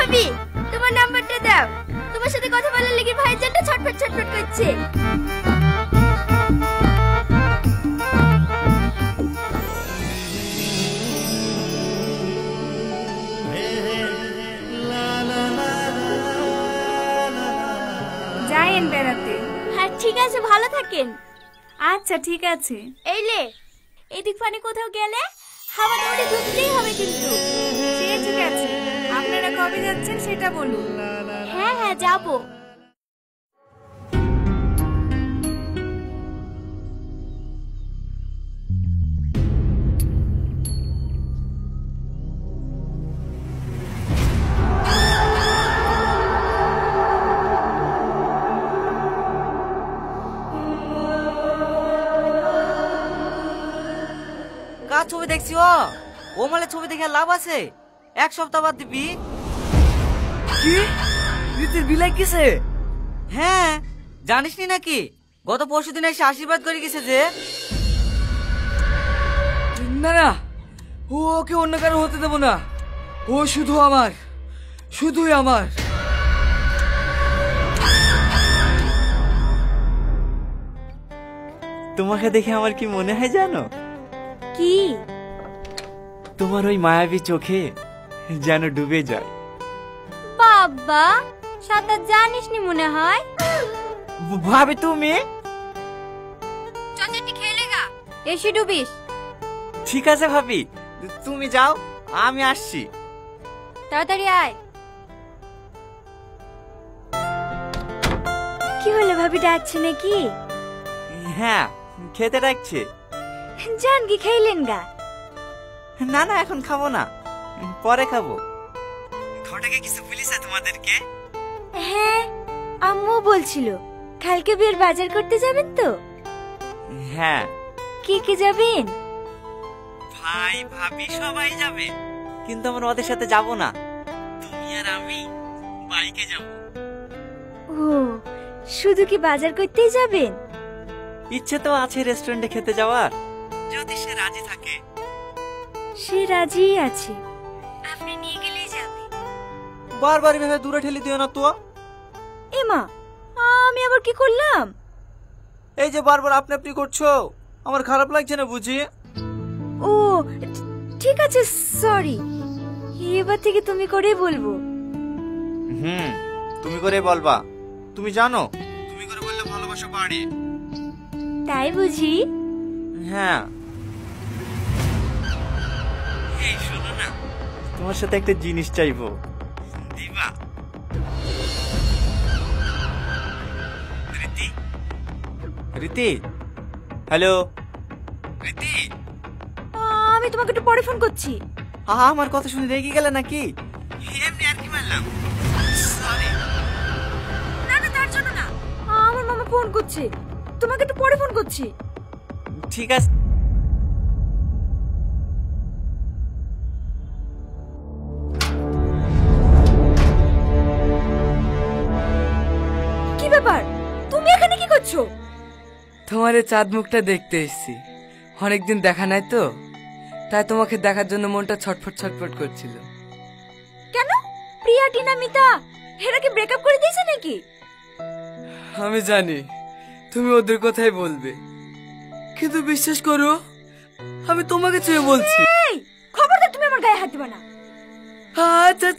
ভাবি, তোমার নাম্বারটা দাও। তোমার সাথে কথা বলার লেগে ভাইজানটা ছটফট ছটফট করছে। যাইয়েন বেড়াতে। হ্যাঁ ঠিক আছে, ভালো থাকেন। আচ্ছা ঠিক আছে। এই লে, এদিক ফানে কোথাও গেলে হাওয়া দৌড়ে ঢুকতেই হবে কিন্তু। সে ঠিক আছে, আপনারা কবে যাচ্ছেন সেটা বলুন। হ্যাঁ হ্যাঁ যাবো। কার ছবি দেখছি? ও মালে ছবি দেখে লাভ আছে? এক সপ্তাহ বাদ দিবি। কি রীতির বিলাই কিসে? হ্যাঁ, জানিস নি নাকি? গত পরশুদিন এসে আশীর্বাদ করে গেছে যে। না না, ওকে অন্য কারো হতে দেবো না। ও শুধু আমার, শুধুই আমার। তোমাকে দেখে আমার কি মনে হয় জানো? কি? তোমার ওই মায়াবী চোখে যেন ডুবে যায়। বাবা, সাঁতার জানিস নি মনে হয়। ভাবি তুমি? চাচাটি খেলে গা, এসে ডুবিস। ঠিক আছে ভাবি, তুমি যাও, আমি আসছি। তাড়াতাড়ি আয়। কি হলো, ভাবি ডাকছে নাকি? হ্যাঁ, খেতে ডাকছে। জান কি খাইলেন গা? না না, এখন খাবো না, পরে খাবো। ঘটাকে কিছু বলিস তোমাদেরকে? হ্যাঁ, আম্মু বলছিল কালকে বিয়ের বাজার করতে যাবেন তো। হ্যাঁ। কে কে যাবেন? ভাই ভাবি সবাই যাবে, কিন্তু আমরা ওদের সাথে যাব না। তুমি আর আমি বাইকে যাব। ও, শুধু কি বাজার করতেই যাবেন? ইচ্ছে তো আছে রেস্টুরেন্টে খেতে যাওয়ার, যদি সে রাজি থাকে। সে রাজি আছে, আপনি নিয়ে গেলেই যাবে। বারবার ভেবে দূরে ঠেলে দিও না তো। এমা, আমি আবার কি করলাম? এই যে বারবার আপনি আপনি করছো, আমার খারাপ লাগছে না বুঝি? ও ঠিক আছে, সরি। এবার থেকে তুমি করেই বলবো। তুমি করে বলবা। তুমি জানো তুমি করে বললে ভালোবাসা বাড়ে। তাই বুঝি? হ্যাঁ। এই শোনো না, তোমার সাথে একটা জিনিস চাইবো, দিবা? রীতি, রীতি, হ্যালো রীতি। আমি তোমাকে একটু পরে ফোন করছি। আমার কথা শুনে রেগে গেলে নাকি? এমনি আর কি মারলাম, সরি। না না, তার জন্য না, আমার মামা ফোন করছে, তোমাকে একটু পরে ফোন করছি। ঠিক আছে। কি ব্যাপার, তুমি এখানে কি করছো? তোমার এই চাঁদ মুখটা দেখতে এসেছি, অনেকদিন দেখা নাই তো, তাই তোমাকে দেখার জন্য মনটা ছটফট ছটফট করছিল। কেন, প্রিয়া টিনা মিতা এরা কি ব্রেকআপ করে দিয়েছে নাকি? আমি জানি তুমি ওদের কথাই বলবে, কিন্তু বিশ্বাস করো আমি তোমাকে চেয়ে বলছি। এই খবরদার, তুমি আমার গায়ে হাত দিবা না। আচ্ছা